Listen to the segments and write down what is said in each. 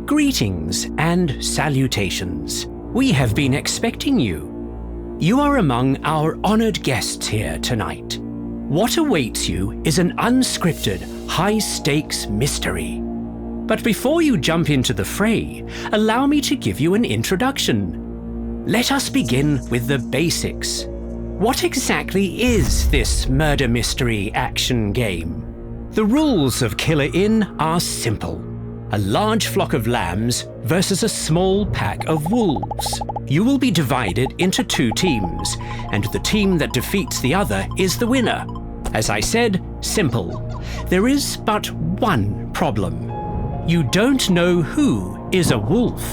Greetings and salutations. We have been expecting you. You are among our honored guests here tonight. What awaits you is an unscripted, high-stakes mystery. But before you jump into the fray, allow me to give you an introduction. Let us begin with the basics. What exactly is this murder mystery action game? The rules of Killer Inn are simple. A large flock of lambs versus a small pack of wolves. You will be divided into two teams, and the team that defeats the other is the winner. As I said, simple. There is but one problem. You don't know who is a wolf.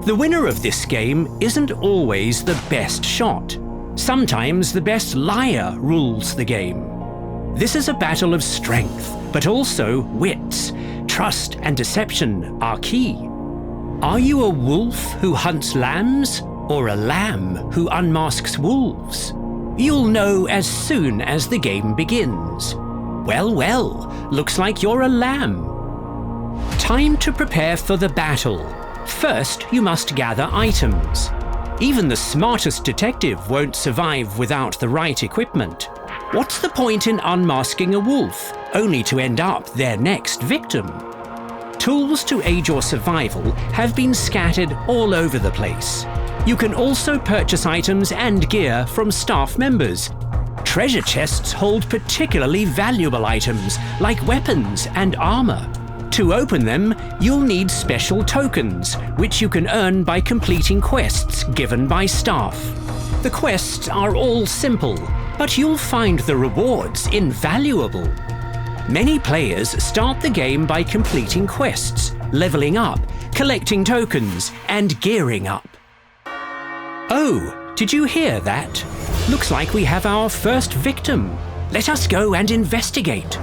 The winner of this game isn't always the best shot. Sometimes the best liar rules the game. This is a battle of strength, but also wits. Trust and deception are key. Are you a wolf who hunts lambs, or a lamb who unmasks wolves? You'll know as soon as the game begins. Well, looks like you're a lamb. Time to prepare for the battle. First, you must gather items. Even the smartest detective won't survive without the right equipment. What's the point in unmasking a wolf, only to end up their next victim? Tools to aid your survival have been scattered all over the place. You can also purchase items and gear from staff members. Treasure chests hold particularly valuable items like weapons and armor. To open them, you'll need special tokens, which you can earn by completing quests given by staff. The quests are all simple, but you'll find the rewards invaluable. Many players start the game by completing quests, leveling up, collecting tokens, and gearing up. Oh, did you hear that? Looks like we have our first victim. Let us go and investigate.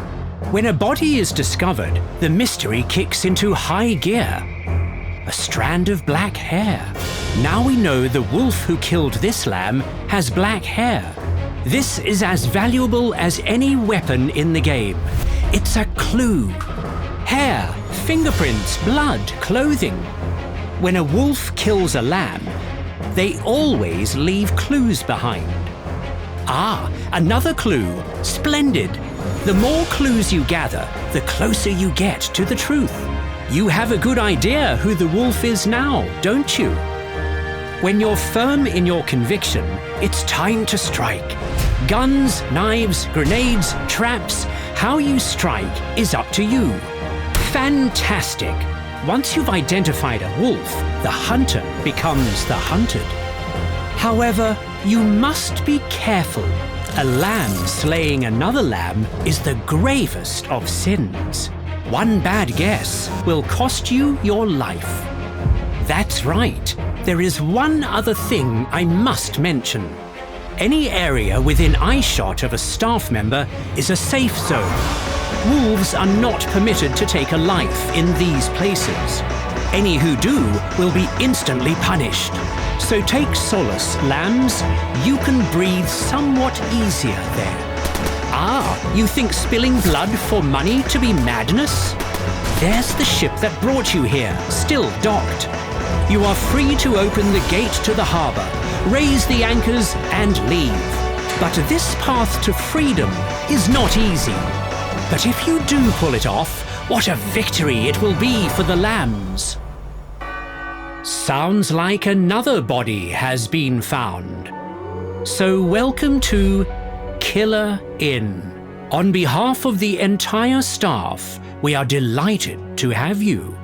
When a body is discovered, the mystery kicks into high gear. A strand of black hair. Now we know the wolf who killed this lamb has black hair. This is as valuable as any weapon in the game. It's a clue. Hair, fingerprints, blood, clothing. When a wolf kills a lamb, they always leave clues behind. Ah, another clue. Splendid. The more clues you gather, the closer you get to the truth. You have a good idea who the wolf is now, don't you? When you're firm in your conviction, it's time to strike. Guns, knives, grenades, traps, how you strike is up to you. Fantastic! Once you've identified a wolf, the hunter becomes the hunted. However, you must be careful. A lamb slaying another lamb is the gravest of sins. One bad guess will cost you your life. That's right. There is one other thing I must mention. Any area within eyeshot of a staff member is a safe zone. Wolves are not permitted to take a life in these places. Any who do will be instantly punished. So take solace, lambs. You can breathe somewhat easier there. Ah, you think spilling blood for money to be madness? There's the ship that brought you here, still docked. You are free to open the gate to the harbor, raise the anchors, and leave. But this path to freedom is not easy. But if you do pull it off, what a victory it will be for the lambs. Sounds like another body has been found. So welcome to Killer Inn. On behalf of the entire staff, we are delighted to have you.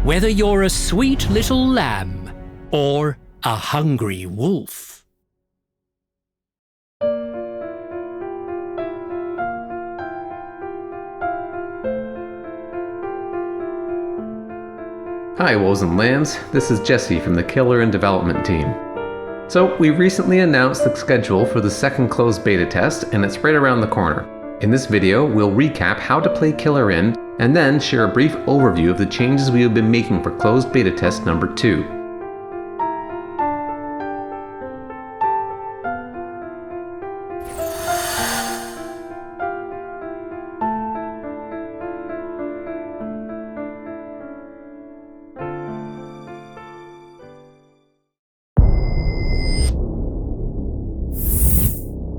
Whether you're a sweet little lamb or a hungry wolf. Hi wolves and lambs, this is Jesse from the Killer Inn development team. So we recently announced the schedule for the second closed beta test and it's right around the corner. In this video, we'll recap how to play Killer Inn and then share a brief overview of the changes we have been making for closed beta test number 2.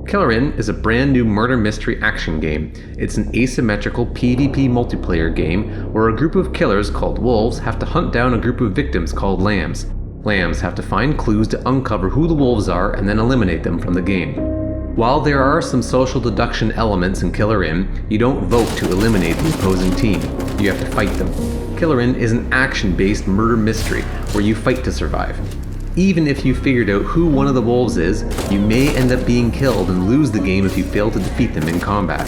Killer Inn is a brand new murder mystery action game. It's an asymmetrical PvP multiplayer game where a group of killers called wolves have to hunt down a group of victims called lambs. Lambs have to find clues to uncover who the wolves are and then eliminate them from the game. While there are some social deduction elements in Killer Inn, you don't vote to eliminate the opposing team. You have to fight them. Killer Inn is an action-based murder mystery where you fight to survive. Even if you figured out who one of the wolves is, you may end up being killed and lose the game if you fail to defeat them in combat.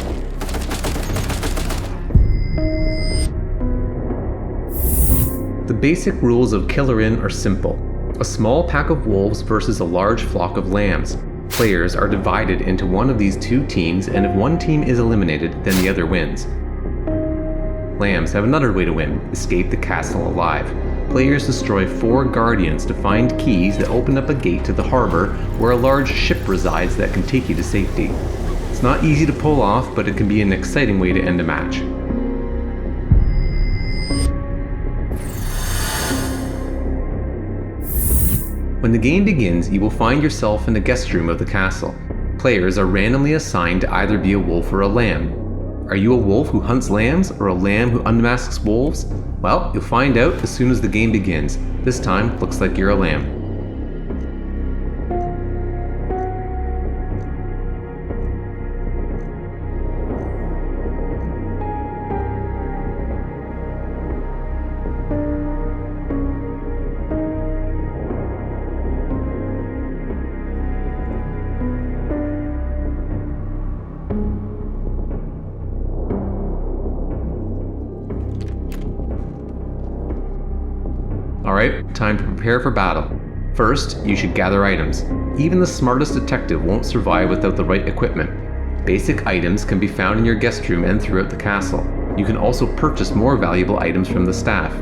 The basic rules of Killer Inn are simple. A small pack of wolves versus a large flock of lambs. Players are divided into one of these two teams, and if one team is eliminated, then the other wins. Lambs have another way to win: escape the castle alive. Players destroy 4 guardians to find keys that open up a gate to the harbor where a large ship resides that can take you to safety. It's not easy to pull off, but it can be an exciting way to end a match. When the game begins, you will find yourself in the guest room of the castle. Players are randomly assigned to either be a wolf or a lamb. Are you a wolf who hunts lambs or a lamb who unmasks wolves? Well, you'll find out as soon as the game begins. This time, looks like you're a lamb. Alright, time to prepare for battle. First, you should gather items. Even the smartest detective won't survive without the right equipment. Basic items can be found in your guest room and throughout the castle. You can also purchase more valuable items from the staff.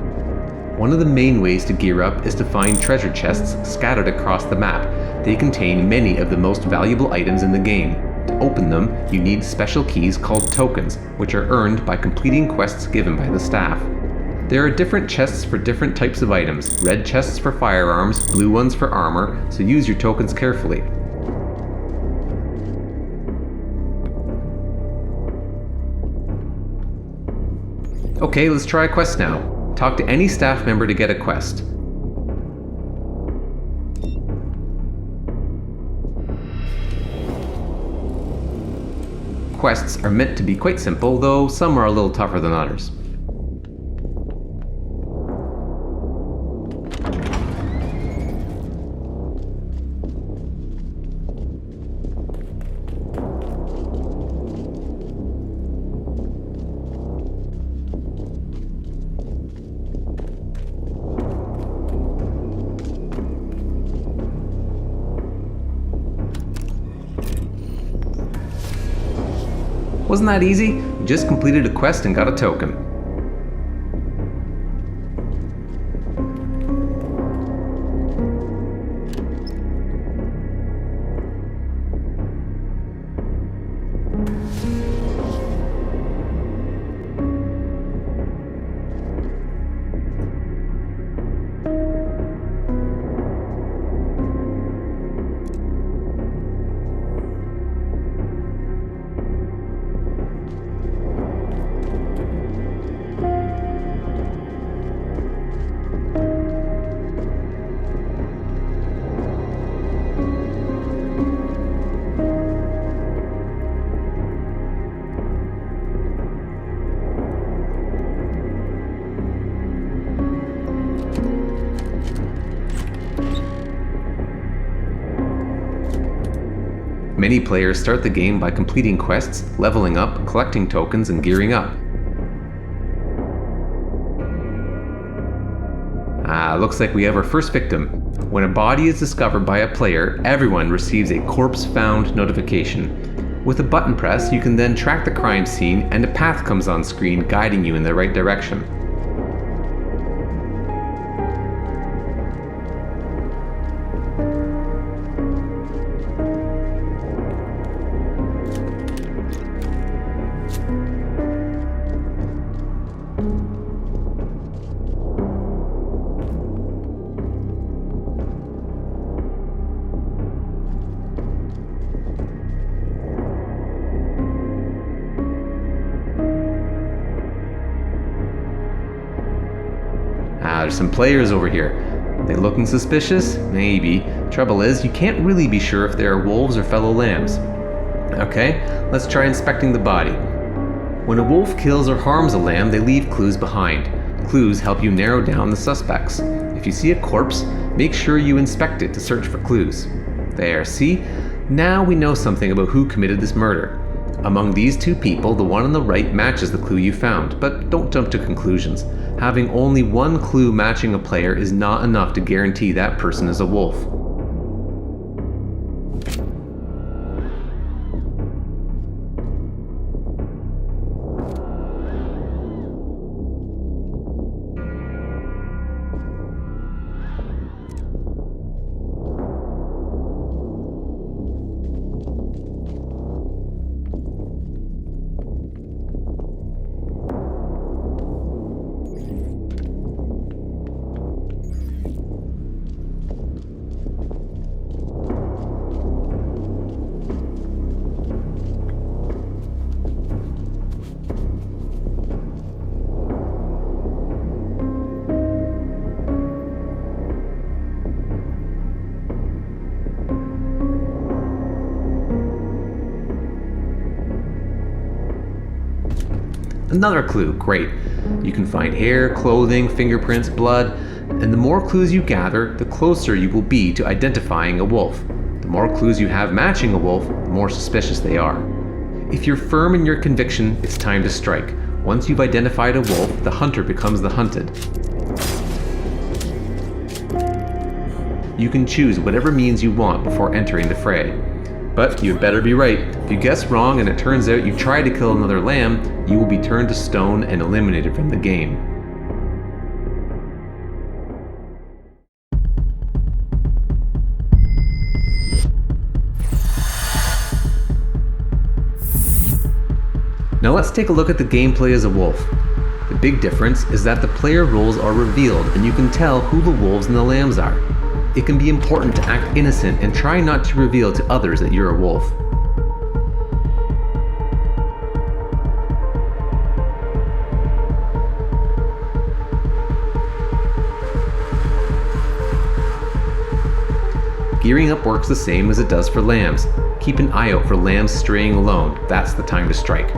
One of the main ways to gear up is to find treasure chests scattered across the map. They contain many of the most valuable items in the game. To open them, you need special keys called tokens, which are earned by completing quests given by the staff. There are different chests for different types of items, red chests for firearms, blue ones for armor, so use your tokens carefully. Okay, let's try a quest now. Talk to any staff member to get a quest. Quests are meant to be quite simple, though some are a little tougher than others. Wasn't that easy? You just completed a quest and got a token. Many players start the game by completing quests, leveling up, collecting tokens, and gearing up. Looks like we have our first victim. When a body is discovered by a player, everyone receives a corpse found notification. With a button press, you can then track the crime scene and a path comes on screen guiding you in the right direction. there's some players over here. They looking suspicious? Maybe. Trouble is, you can't really be sure if they are wolves or fellow lambs. Okay, let's try inspecting the body. When a wolf kills or harms a lamb, they leave clues behind. Clues help you narrow down the suspects. If you see a corpse, make sure you inspect it to search for clues. There, see? Now we know something about who committed this murder. Among these two people, the one on the right matches the clue you found, but don't jump to conclusions. Having only one clue matching a player is not enough to guarantee that person is a wolf. Another clue, great. You can find hair, clothing, fingerprints, blood, and the more clues you gather, the closer you will be to identifying a wolf. The more clues you have matching a wolf, the more suspicious they are. If you're firm in your conviction, it's time to strike. Once you've identified a wolf, the hunter becomes the hunted. You can choose whatever means you want before entering the fray. But you better be right. If you guess wrong and it turns out you tried to kill another lamb, you will be turned to stone and eliminated from the game. Now let's take a look at the gameplay as a wolf. The big difference is that the player roles are revealed and you can tell who the wolves and the lambs are. It can be important to act innocent and try not to reveal to others that you're a wolf. Gearing up works the same as it does for lambs. Keep an eye out for lambs straying alone. That's the time to strike.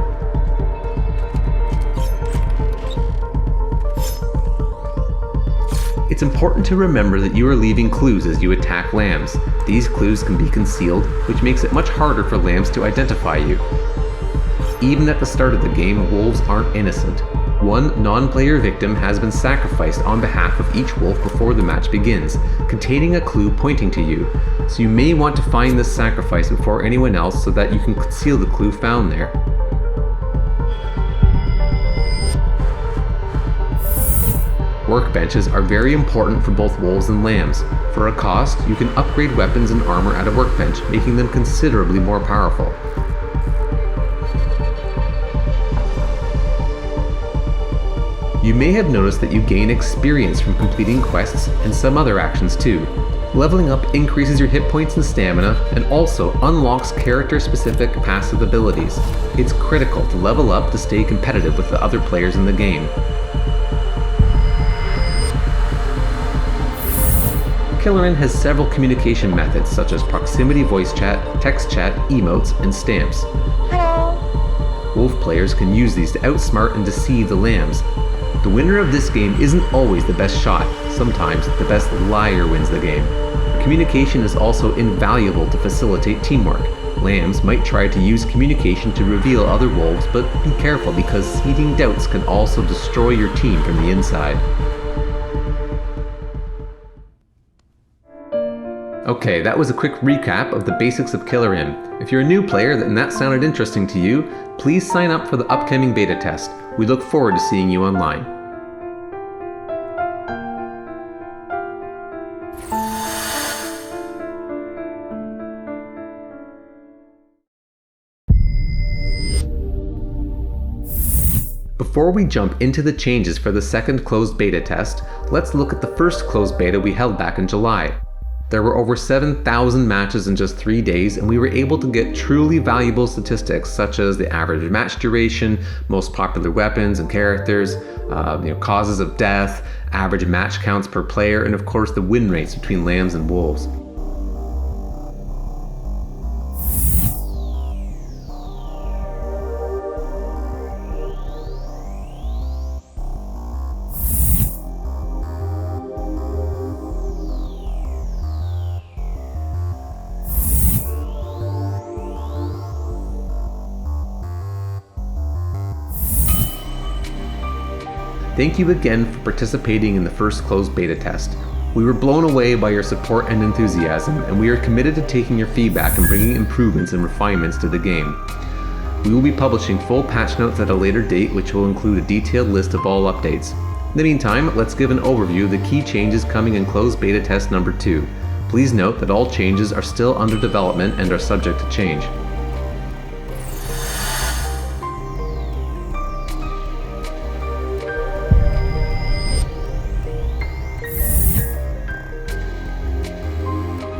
It's important to remember that you are leaving clues as you attack lambs. These clues can be concealed, which makes it much harder for lambs to identify you. Even at the start of the game, wolves aren't innocent. One non-player victim has been sacrificed on behalf of each wolf before the match begins, containing a clue pointing to you. So you may want to find this sacrifice before anyone else so that you can conceal the clue found there. Workbenches are very important for both wolves and lambs. For a cost, you can upgrade weapons and armor at a workbench, making them considerably more powerful. You may have noticed that you gain experience from completing quests and some other actions too. Leveling up increases your hit points and stamina, and also unlocks character-specific passive abilities. It's critical to level up to stay competitive with the other players in the game. Killer Inn has several communication methods such as proximity voice chat, text chat, emotes, and stamps. Hello. Wolf players can use these to outsmart and deceive the lambs. The winner of this game isn't always the best shot. Sometimes the best liar wins the game. Communication is also invaluable to facilitate teamwork. Lambs might try to use communication to reveal other wolves, but be careful because seeding doubts can also destroy your team from the inside. Okay, that was a quick recap of the basics of Killer Inn. If you're a new player and that sounded interesting to you, please sign up for the upcoming beta test. We look forward to seeing you online. Before we jump into the changes for the second closed beta test, let's look at the first closed beta we held back in July. There were over 7,000 matches in just 3 days, and we were able to get truly valuable statistics such as the average match duration, most popular weapons and characters, causes of death, average match counts per player, and of course the win rates between lambs and wolves. Thank you again for participating in the first closed beta test. We were blown away by your support and enthusiasm, and we are committed to taking your feedback and bringing improvements and refinements to the game. We will be publishing full patch notes at a later date, which will include a detailed list of all updates. In the meantime, let's give an overview of the key changes coming in closed beta test number 2. Please note that all changes are still under development and are subject to change.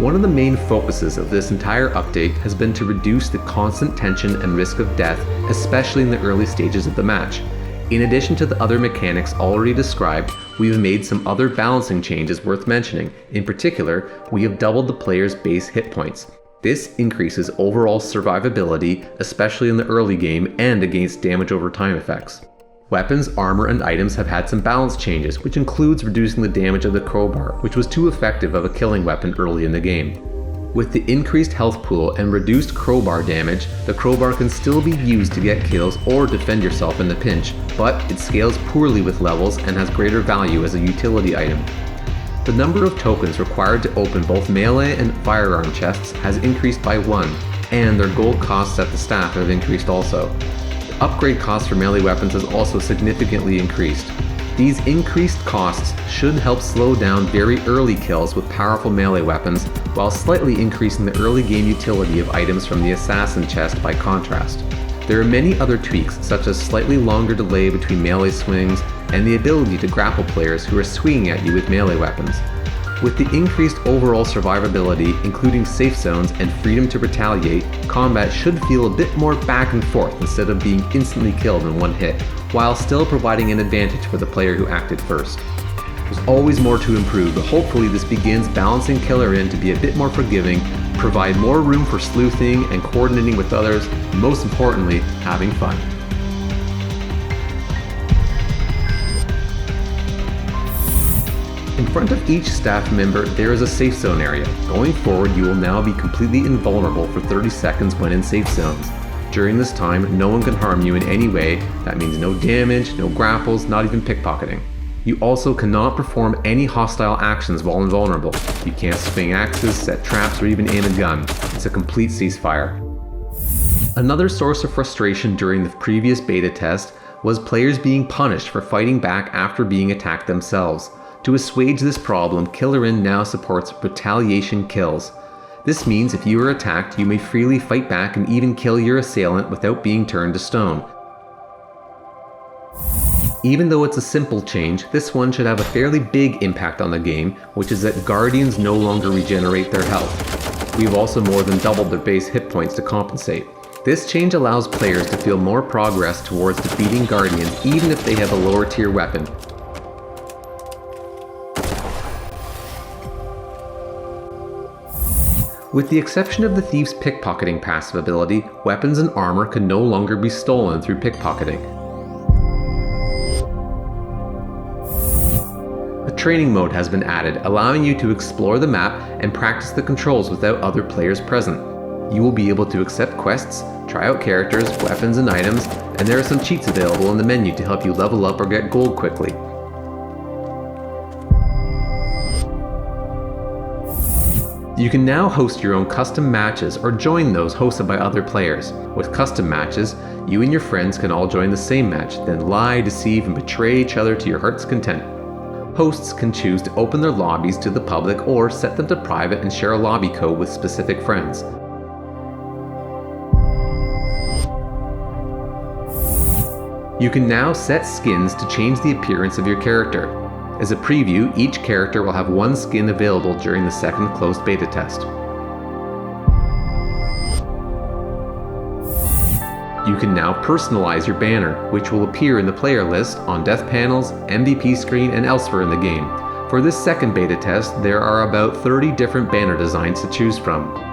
One of the main focuses of this entire update has been to reduce the constant tension and risk of death, especially in the early stages of the match. In addition to the other mechanics already described, we have made some other balancing changes worth mentioning. In particular, we have doubled the player's base hit points. This increases overall survivability, especially in the early game and against damage over time effects. Weapons, armor, and items have had some balance changes, which includes reducing the damage of the crowbar, which was too effective of a killing weapon early in the game. With the increased health pool and reduced crowbar damage, the crowbar can still be used to get kills or defend yourself in the pinch, but it scales poorly with levels and has greater value as a utility item. The number of tokens required to open both melee and firearm chests has increased by 1, and their gold costs at the staff have increased also. Upgrade costs for melee weapons has also significantly increased. These increased costs should help slow down very early kills with powerful melee weapons, while slightly increasing the early game utility of items from the assassin chest by contrast. There are many other tweaks, such as slightly longer delay between melee swings, and the ability to grapple players who are swinging at you with melee weapons. With the increased overall survivability, including safe zones and freedom to retaliate, combat should feel a bit more back and forth instead of being instantly killed in one hit, while still providing an advantage for the player who acted first. There's always more to improve, but hopefully this begins balancing Killer In to be a bit more forgiving, provide more room for sleuthing and coordinating with others, and most importantly, having fun. In front of each staff member, there is a safe zone area. Going forward, you will now be completely invulnerable for 30 seconds when in safe zones. During this time, no one can harm you in any way. That means no damage, no grapples, not even pickpocketing. You also cannot perform any hostile actions while invulnerable. You can't swing axes, set traps, or even aim a gun. It's a complete ceasefire. Another source of frustration during the previous beta test was players being punished for fighting back after being attacked themselves. To assuage this problem, Killer In now supports retaliation kills. This means if you are attacked, you may freely fight back and even kill your assailant without being turned to stone. Even though it's a simple change, this one should have a fairly big impact on the game, which is that Guardians no longer regenerate their health. We've also more than doubled their base hit points to compensate. This change allows players to feel more progress towards defeating Guardians even if they have a lower tier weapon. With the exception of the Thief's pickpocketing passive ability, weapons and armor can no longer be stolen through pickpocketing. A training mode has been added, allowing you to explore the map and practice the controls without other players present. You will be able to accept quests, try out characters, weapons, and items, and there are some cheats available in the menu to help you level up or get gold quickly. You can now host your own custom matches or join those hosted by other players. With custom matches, you and your friends can all join the same match, then lie, deceive, and betray each other to your heart's content. Hosts can choose to open their lobbies to the public or set them to private and share a lobby code with specific friends. You can now set skins to change the appearance of your character. As a preview, each character will have one skin available during the second closed beta test. You can now personalize your banner, which will appear in the player list, on death panels, MVP screen, and elsewhere in the game. For this second beta test, there are about 30 different banner designs to choose from.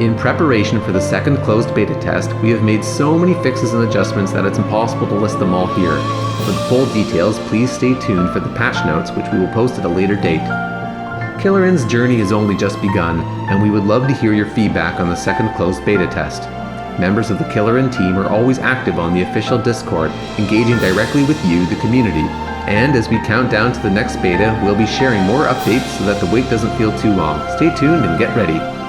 In preparation for the second closed beta test, we have made so many fixes and adjustments that it's impossible to list them all here. For the full details, please stay tuned for the patch notes, which we will post at a later date. Killer Inn's journey has only just begun, and we would love to hear your feedback on the second closed beta test. Members of the Killer Inn team are always active on the official Discord, engaging directly with you, the community. And as we count down to the next beta, we'll be sharing more updates so that the wait doesn't feel too long. Stay tuned and get ready.